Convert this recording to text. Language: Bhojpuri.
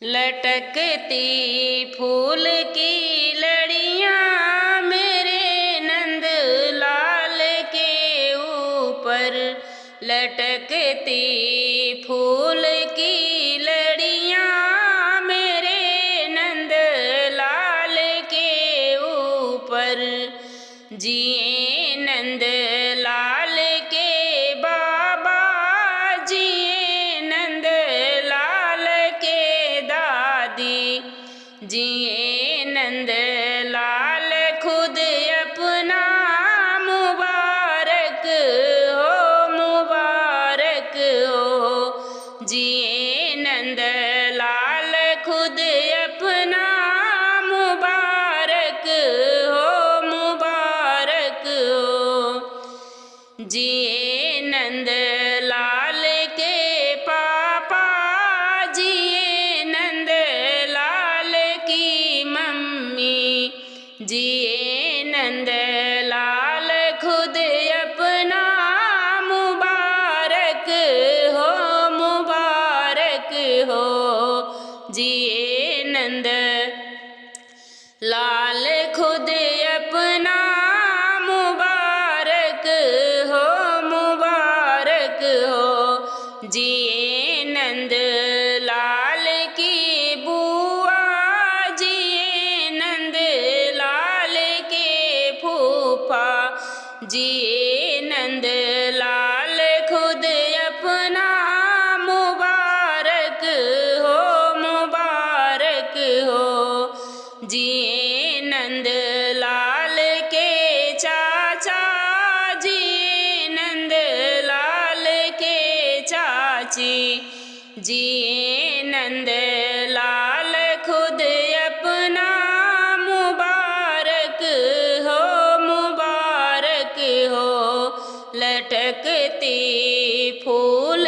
लटकती फूल की लड़ियाँ मेरे नंद लाल के ऊपर, लटकती फूल की लड़ियाँ मेरे नंद लाल के ऊपर। जिए नंद लाल के बाबा, जिए नंद लाल के दादी, जिए नंद लाल खुद अपना मुबारक हो, मुबारक हो। जिए नंद लाल खुद अपना मुबारक हो, मुबारक हो। जिए नंद लाल के पापा, जिए नंद लाल की मम्मी, जिए नंद लाल खुद अपना मुबारक हो, मुबारक हो। जिए नंद लाल खुद अपना मुबारक हो, मुबारक हो। जिए नंद लाल की बुआ, जिए नंद लाल के फूफा, जिए नंद लाल खुद अपना मुबारक हो, मुबारक हो। जिए नंद लाल के चाचा, जिए नंद लाल के चाची, जिए नंद लाल खुद अपना मुबारक हो, मुबारक हो। लटकती फूल